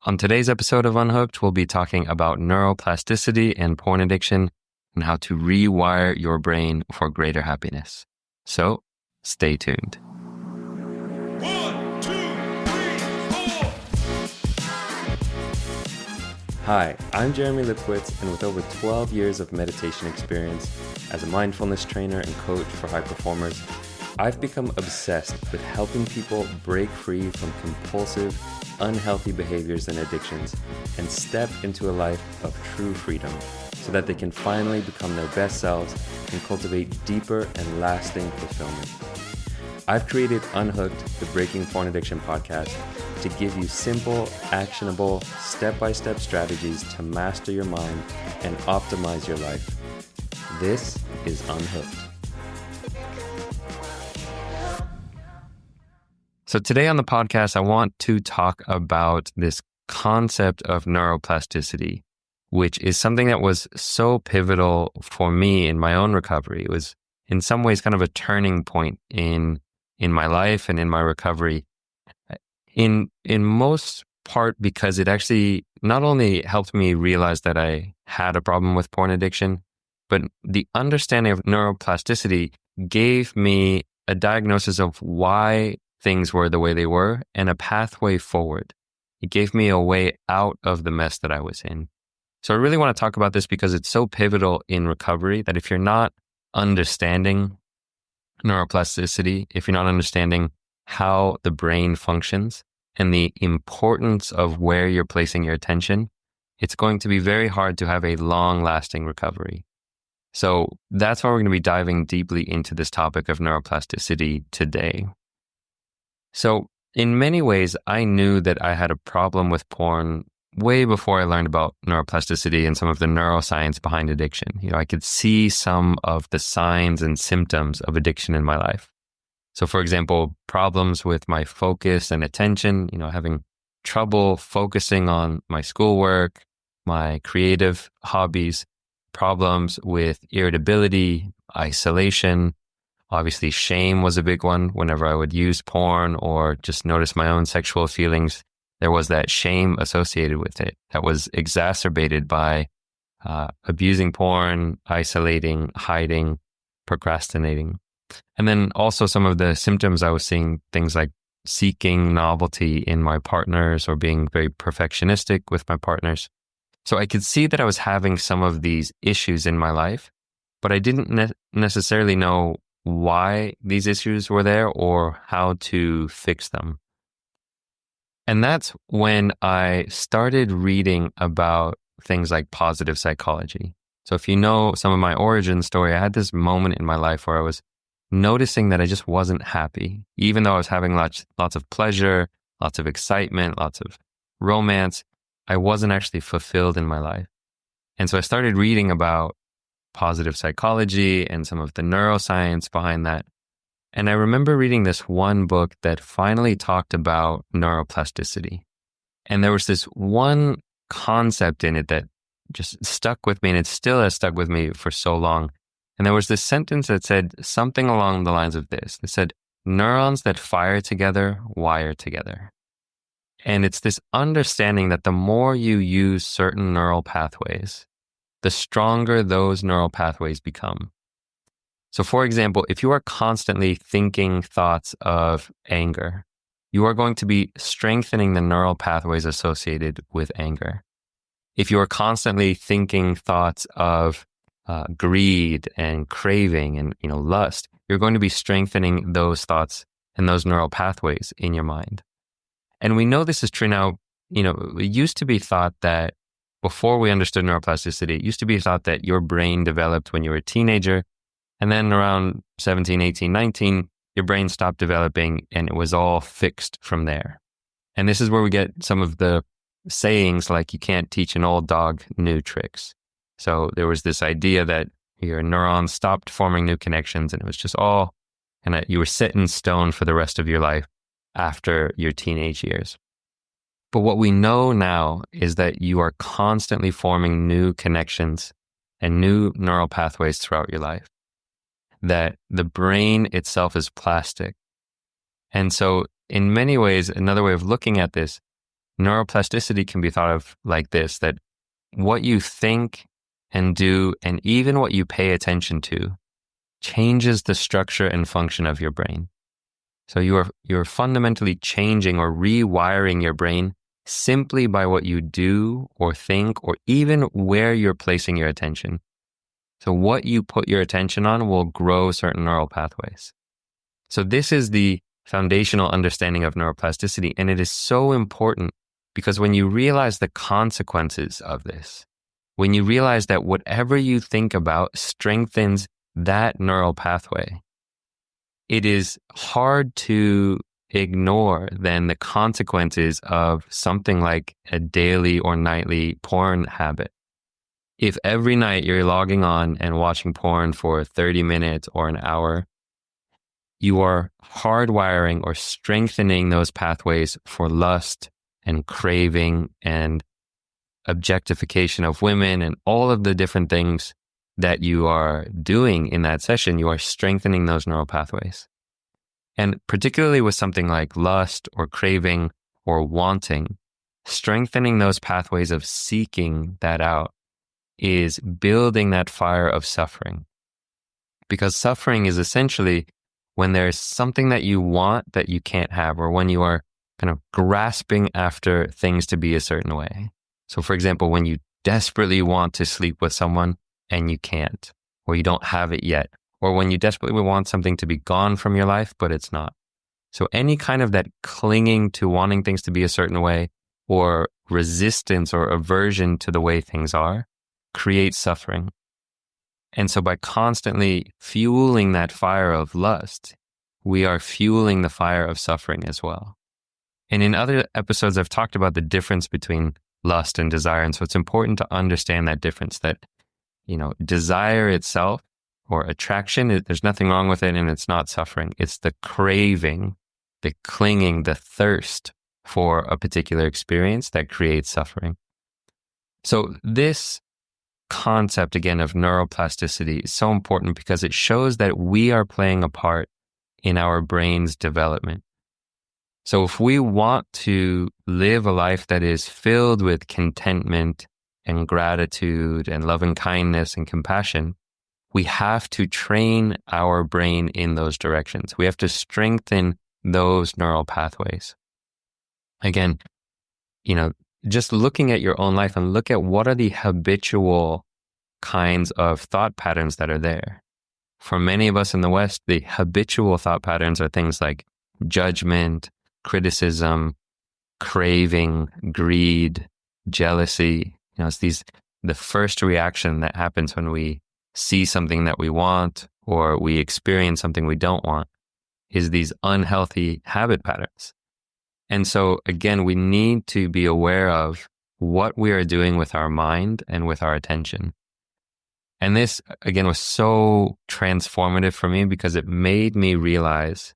On today's episode of Unhooked, we'll be talking about neuroplasticity and porn addiction and how to rewire your brain for greater happiness. So, stay tuned. 1, 2, 3, 4. Hi, I'm Jeremy Lipkowitz, and with over 12 years of meditation experience as a mindfulness trainer and coach for high performers, I've become obsessed with helping people break free from compulsive, unhealthy behaviors and addictions and step into a life of true freedom so that they can finally become their best selves and cultivate deeper and lasting fulfillment. I've created Unhooked, the Breaking Porn Addiction podcast, to give you simple, actionable, step-by-step strategies to master your mind and optimize your life. This is Unhooked. So today on the podcast, I want to talk about this concept of neuroplasticity, which is something that was so pivotal for me in my own recovery. It was in some ways kind of a turning point in my life and in my recovery. In most part because it actually not only helped me realize that I had a problem with porn addiction, but the understanding of neuroplasticity gave me a diagnosis of why things were the way they were and a pathway forward. It gave me a way out of the mess that I was in. So I really want to talk about this because it's so pivotal in recovery that if you're not understanding neuroplasticity, if you're not understanding how the brain functions and the importance of where you're placing your attention, it's going to be very hard to have a long-lasting recovery. So that's why we're going to be diving deeply into this topic of neuroplasticity today. So in many ways, I knew that I had a problem with porn way before I learned about neuroplasticity and some of the neuroscience behind addiction. I could see some of the signs and symptoms of addiction in my life. So for example, problems with my focus and attention, having trouble focusing on my schoolwork, my creative hobbies, problems with irritability, isolation. Obviously, shame was a big one. Whenever I would use porn or just notice my own sexual feelings, there was that shame associated with it that was exacerbated by abusing porn, isolating, hiding, procrastinating. And then also some of the symptoms I was seeing, things like seeking novelty in my partners or being very perfectionistic with my partners. So I could see that I was having some of these issues in my life, but I didn't necessarily know why these issues were there or how to fix them. And that's when I started reading about things like positive psychology. So if you know some of my origin story, I had this moment in my life where I was noticing that I just wasn't happy. Even though I was having lots of pleasure, lots of excitement, lots of romance, I wasn't actually fulfilled in my life. And so I started reading about positive psychology and some of the neuroscience behind that. And I remember reading this one book that finally talked about neuroplasticity. And there was this one concept in it that just stuck with me, and it still has stuck with me for so long. And there was this sentence that said something along the lines of this. It said, neurons that fire together, wire together. And it's this understanding that the more you use certain neural pathways, the stronger those neural pathways become. So for example, if you are constantly thinking thoughts of anger, you are going to be strengthening the neural pathways associated with anger. If you are constantly thinking thoughts of greed and craving and lust, you're going to be strengthening those thoughts and those neural pathways in your mind. And we know this is true now. It used to be thought that before we understood neuroplasticity, it used to be thought that your brain developed when you were a teenager. And then around 17, 18, 19, your brain stopped developing and it was all fixed from there. And this is where we get some of the sayings like you can't teach an old dog new tricks. So there was this idea that your neurons stopped forming new connections and it was just all, and you were set in stone for the rest of your life after your teenage years. But what we know now is that you are constantly forming new connections and new neural pathways throughout your life. That the brain itself is plastic. And so in many ways, another way of looking at this, neuroplasticity can be thought of like this, that what you think and do, and even what you pay attention to, changes the structure and function of your brain. So you're fundamentally changing or rewiring your brain simply by what you do or think, or even where you're placing your attention. So what you put your attention on will grow certain neural pathways. So this is the foundational understanding of neuroplasticity. And it is so important because when you realize the consequences of this, when you realize that whatever you think about strengthens that neural pathway, it is hard to ignore then the consequences of something like a daily or nightly porn habit. If every night you're logging on and watching porn for 30 minutes or an hour, you are hardwiring or strengthening those pathways for lust and craving and objectification of women and all of the different things that you are doing in that session. You are strengthening those neural pathways. And particularly with something like lust or craving or wanting, strengthening those pathways of seeking that out is building that fire of suffering. Because suffering is essentially when there's something that you want that you can't have, or when you are kind of grasping after things to be a certain way. So for example, when you desperately want to sleep with someone and you can't, or you don't have it yet, or when you desperately want something to be gone from your life, but it's not. So any kind of that clinging to wanting things to be a certain way, or resistance or aversion to the way things are, creates suffering. And so by constantly fueling that fire of lust, we are fueling the fire of suffering as well. And in other episodes, I've talked about the difference between lust and desire. And so it's important to understand that difference, that, desire itself or attraction, there's nothing wrong with it and it's not suffering. It's the craving, the clinging, the thirst for a particular experience that creates suffering. So this concept, again, of neuroplasticity is so important because it shows that we are playing a part in our brain's development. So if we want to live a life that is filled with contentment and gratitude and loving kindness and compassion, we have to train our brain in those directions. We have to strengthen those neural pathways. Again, just looking at your own life and look at what are the habitual kinds of thought patterns that are there. For many of us in the West, the habitual thought patterns are things like judgment, criticism, craving, greed, jealousy. It's the first reaction that happens when we see something that we want or we experience something we don't want is these unhealthy habit patterns. And so again, we need to be aware of what we are doing with our mind and with our attention. And this, again, was so transformative for me because it made me realize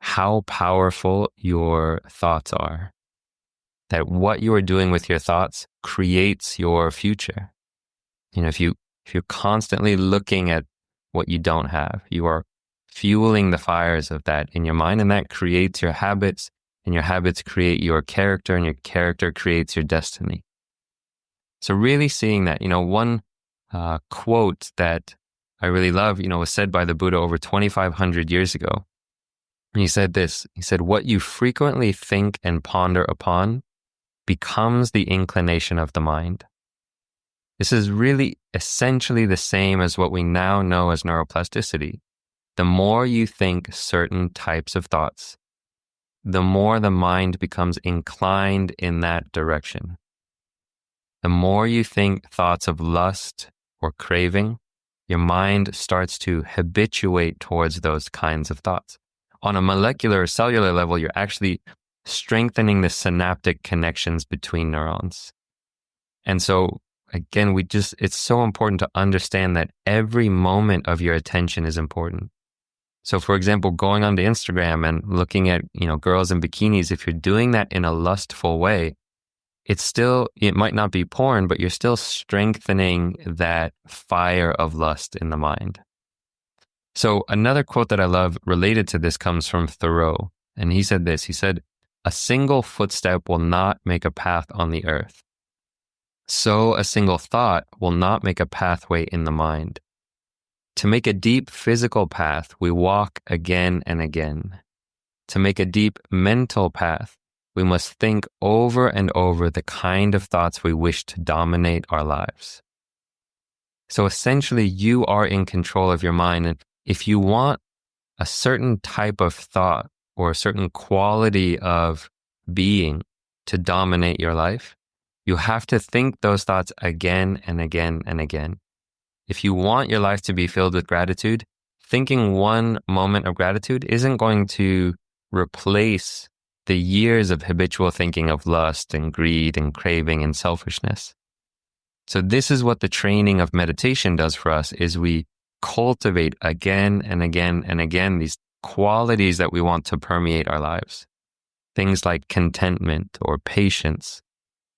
how powerful your thoughts are. That what you are doing with your thoughts creates your future. If you're constantly looking at what you don't have, you are fueling the fires of that in your mind, and that creates your habits, and your habits create your character, and your character creates your destiny. So really seeing that, one quote that I really love, was said by the Buddha over 2,500 years ago. And he said this, what you frequently think and ponder upon becomes the inclination of the mind. This is really essentially the same as what we now know as neuroplasticity. The more you think certain types of thoughts, the more the mind becomes inclined in that direction. The more you think thoughts of lust or craving, your mind starts to habituate towards those kinds of thoughts. On a molecular or cellular level, you're actually strengthening the synaptic connections between neurons. And so, again, it's so important to understand that every moment of your attention is important. So for example, going onto Instagram and looking at, girls in bikinis, if you're doing that in a lustful way, it might not be porn, but you're still strengthening that fire of lust in the mind. So another quote that I love related to this comes from Thoreau. And he said this, a single footstep will not make a path on the earth. So a single thought will not make a pathway in the mind. To make a deep physical path, we walk again and again. To make a deep mental path, we must think over and over the kind of thoughts we wish to dominate our lives. So essentially, you are in control of your mind. And if you want a certain type of thought or a certain quality of being to dominate your life, you have to think those thoughts again and again and again. If you want your life to be filled with gratitude, thinking one moment of gratitude isn't going to replace the years of habitual thinking of lust and greed and craving and selfishness. So this is what the training of meditation does for us, is we cultivate again and again and again these qualities that we want to permeate our lives. Things like contentment or patience,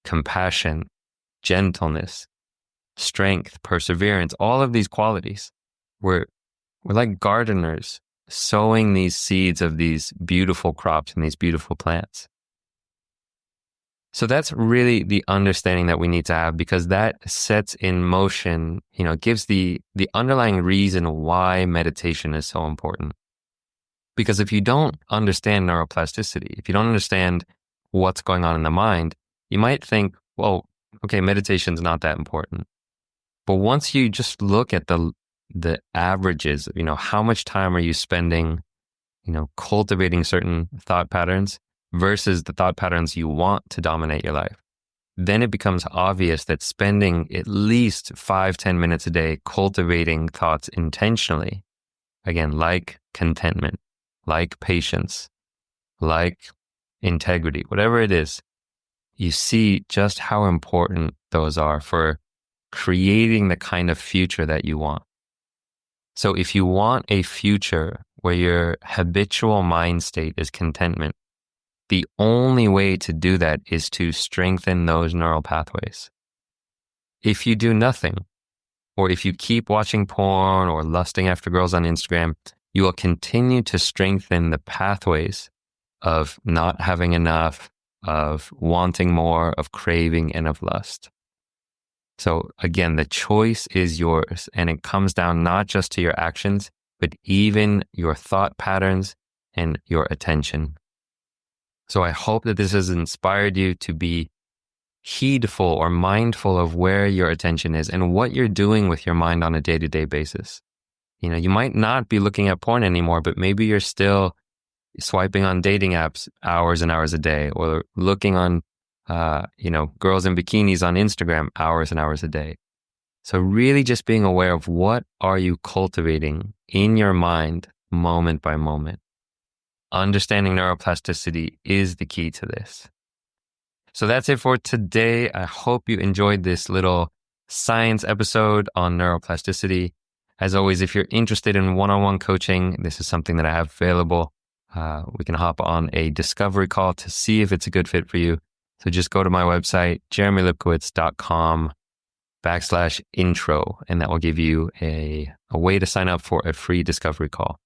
compassion, gentleness, strength, perseverance, all of these qualities. We're like gardeners sowing these seeds of these beautiful crops and these beautiful plants. So that's really the understanding that we need to have, because that sets in motion, gives the underlying reason why meditation is so important. Because if you don't understand neuroplasticity, if you don't understand what's going on in the mind, you might think, well, okay, meditation's not that important. But once you just look at the averages, how much time are you spending, cultivating certain thought patterns versus the thought patterns you want to dominate your life, then it becomes obvious that spending at least 5-10 minutes a day cultivating thoughts intentionally, again, like contentment, like patience, like integrity, whatever it is, you see just how important those are for creating the kind of future that you want. So if you want a future where your habitual mind state is contentment, the only way to do that is to strengthen those neural pathways. If you do nothing, or if you keep watching porn or lusting after girls on Instagram, you will continue to strengthen the pathways of not having enough, of wanting more, of craving, and of lust. So again, the choice is yours, and it comes down not just to your actions, but even your thought patterns and your attention. So I hope that this has inspired you to be heedful or mindful of where your attention is and what you're doing with your mind on a day-to-day basis. You might not be looking at porn anymore, but maybe you're still swiping on dating apps hours and hours a day, or looking on, girls in bikinis on Instagram hours and hours a day. So really just being aware of what are you cultivating in your mind moment by moment. Understanding neuroplasticity is the key to this. So that's it for today. I hope you enjoyed this little science episode on neuroplasticity. As always, if you're interested in one-on-one coaching, this is something that I have available. We can hop on a discovery call to see if it's a good fit for you. So just go to my website, jeremylipkowitz.com/intro, and that will give you a way to sign up for a free discovery call.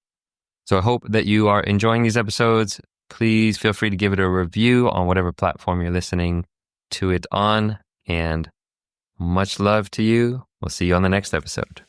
So I hope that you are enjoying these episodes. Please feel free to give it a review on whatever platform you're listening to it on. And much love to you. We'll see you on the next episode.